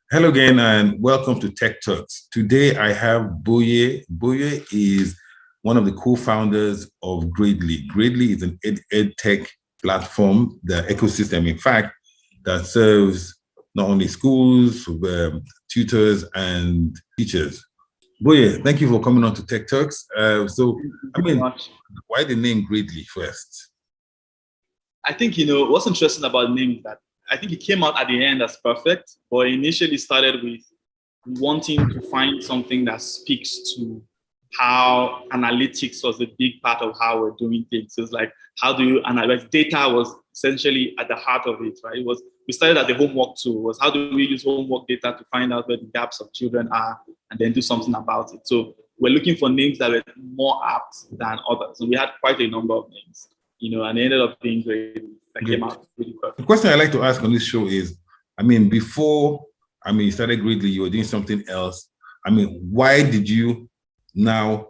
Hello again and welcome to Techturks. Today I have Boye. Boye is one of the co-founders of Gradely. Gradely is an ed tech platform, the ecosystem, in fact, that serves not only schools, tutors, and teachers. Boye, thank you for coming on to Techturks. Thank you so much. Why the name Gradely first? I think, what's interesting about the name is that I think it came out at the end as perfect, but initially started with wanting to find something that speaks to how analytics was a big part of how we're doing things. So it's like, how do you analyze? Data was essentially at the heart of it, right? We started at the homework tool, was how do we use homework data to find out where the gaps of children are and then do something about it. So we're looking for names that were more apt than others. So we had quite a number of names, and it ended up being great. That came out really perfect. The question I like to ask on this show is, before you started Gridley, you were doing something else. Why did you now,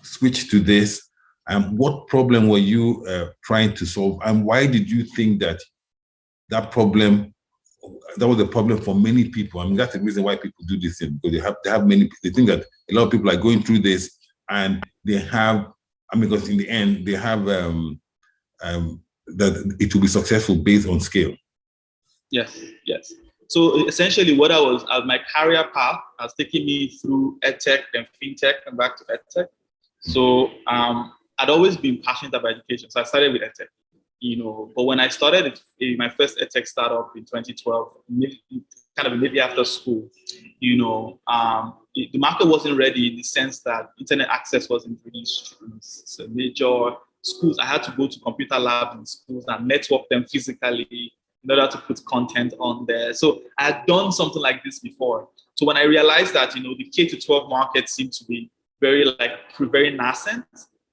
switch to this? And what problem were you trying to solve? And why did you think that was a problem for many people? That's the reason why people do this thing, because they think that a lot of people are going through this and they have, because in the end, they have that it will be successful based on scale. Yes. So essentially what my career path has taken me through edtech, then fintech, and back to edtech. So I'd always been passionate about education. So I started with edtech, but when I started my first edtech startup in 2012, kind of immediately after school, the market wasn't ready in the sense that internet access wasn't really so major. Schools, I had to go to computer labs in schools and network them physically in order to put content on there. So I had done something like this before. So when I realized that, the K-12 market seemed to be very nascent,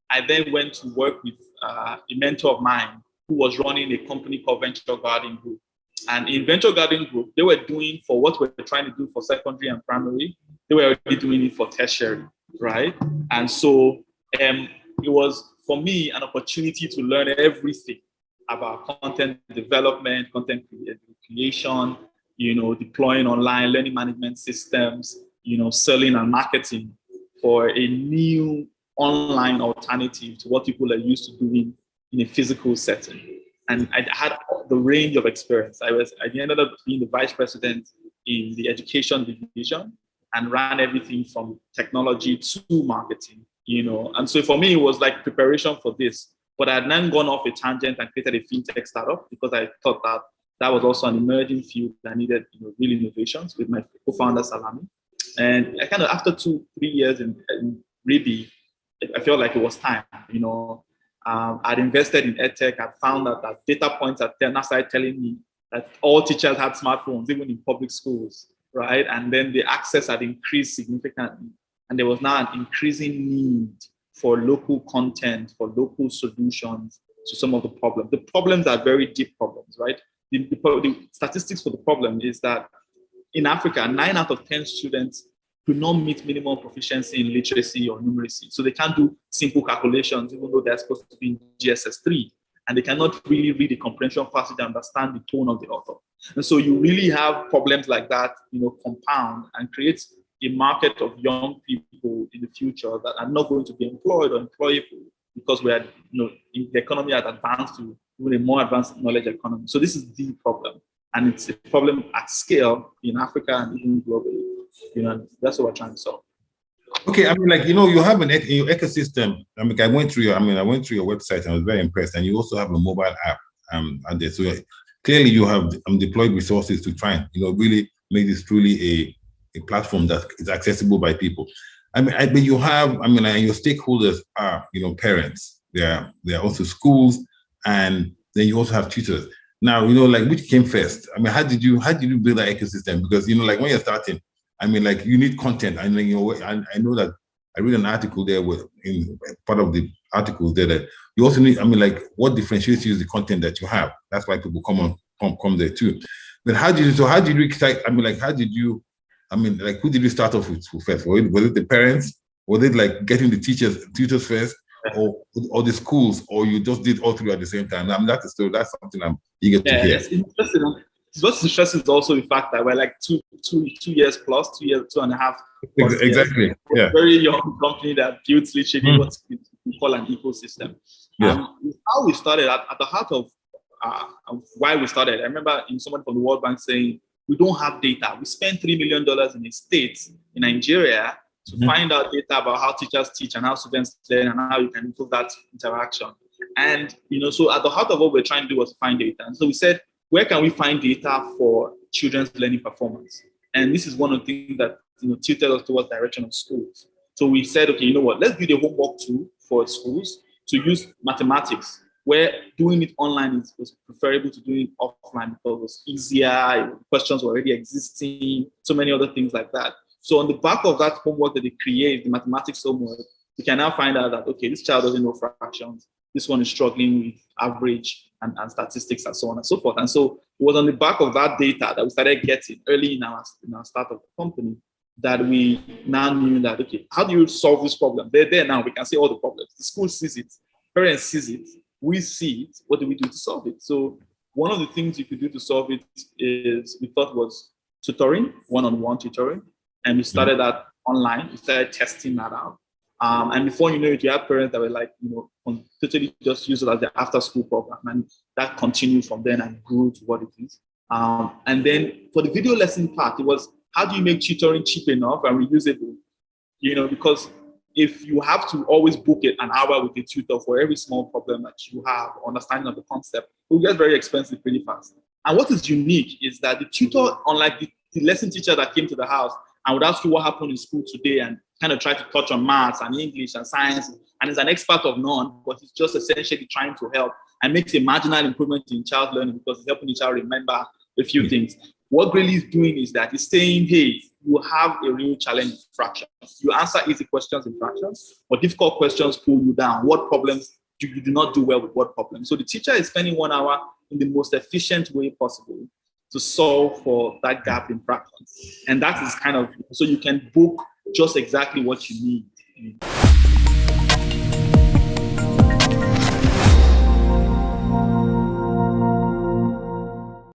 I then went to work with a mentor of mine who was running a company called Venture Garden Group. And in Venture Garden Group, they were doing for what we're trying to do for secondary and primary, they were already doing it for tertiary, right? And so it was, for me, an opportunity to learn everything about content development, content creation, deploying online learning management systems, selling and marketing for a new online alternative to what people are used to doing in a physical setting. And I had the range of experience. I ended up being the vice president in the education division and ran everything from technology to marketing. And so for me, it was like preparation for this. But I had then gone off a tangent and created a fintech startup because I thought that was also an emerging field that needed real innovations with my co-founder Salami. And I kind of, after 2-3 years in Ribi, I felt like it was time. I'd invested in edtech. I found out that data points now started telling me that all teachers had smartphones, even in public schools, right? And then the access had increased significantly. And there was now an increasing need for local content, for local solutions to some of the problems. The problems are very deep problems, right? The statistics for the problem is that in Africa, 9 out of 10 students do not meet minimum proficiency in literacy or numeracy. So they can't do simple calculations, even though they're supposed to be in GSS3. And they cannot really read the comprehension passage and understand the tone of the author. And so you really have problems like that, compound and create a market of young people in the future that are not going to be employed or employable because we are, the economy has advanced to even a more advanced knowledge economy. So this is the problem. And it's a problem at scale in Africa and even globally. That's what we're trying to solve. Okay, you have your ecosystem. I went through your website and I was very impressed. And you also have a mobile app. And there. So clearly you have deployed resources to try and really make this truly a platform that is accessible by people. But you have, your stakeholders are, parents. They are also schools, and then you also have tutors. Now, which came first? How did you build that ecosystem? Because when you're starting, you need content. I know that I read an article there in part of the articles there that you also need. What differentiates you is the content that you have. That's why people come there too. But how did you excite? Who did you start off with first? Was it the parents? Was it getting the tutors first, or the schools, or you just did all three at the same time? That's the story. That's something I'm eager to hear. It's interesting. what's interesting is also the fact that we're like 2 years plus, 2 years, 2.5 plus Exactly. years. Yeah. A very young company that builds literally what we call an ecosystem. Yeah. How we started at the heart of why we started. I remember someone from the World Bank saying, we don't have data. We spent $3 million in a state in Nigeria to find out data about how teachers teach and how students learn and how you can improve that interaction. And, so at the heart of what we're trying to do was find data. And so we said, where can we find data for children's learning performance? And this is one of the things that, tilted us towards direction of schools. So we said, okay, you know what, let's build a homework tool for schools to use mathematics, where doing it online was preferable to doing it offline because it was easier, questions were already existing, so many other things like that. So on the back of that homework that they create, the mathematics homework, we can now find out that, okay, this child doesn't know fractions, this one is struggling with average and statistics and so on and so forth. And so it was on the back of that data that we started getting early in our start of the company that we now knew that, okay, how do you solve this problem? They're there now, we can see all the problems. The school sees it, parents sees it, we see it, what do we do to solve it? So one of the things you could do to solve it is we thought was tutoring, one-on-one tutoring. And we started that online, we started testing that out. And before you know it, you have parents that were like, totally just use it as their after school program. And that continued from then and grew to what it is. And then for the video lesson part, it was, how do you make tutoring cheap enough and reusable? Because if you have to always book it an hour with a tutor for every small problem that you have, understanding of the concept, it will get very expensive pretty fast. And what is unique is that the tutor, unlike the lesson teacher that came to the house and would ask you what happened in school today and kind of try to touch on maths and English and science, and is an expert of none, but he's just essentially trying to help and makes a marginal improvement in child learning because he's helping the child remember a few things. What Grayley is doing is that he's saying, hey, you have a real challenge with fractions. You answer easy questions in fractions, but difficult questions pull you down. What problems do you do not do well with what problems? So the teacher is spending 1 hour in the most efficient way possible to solve for that gap in fractions. And that is kind of, so you can book just exactly what you need.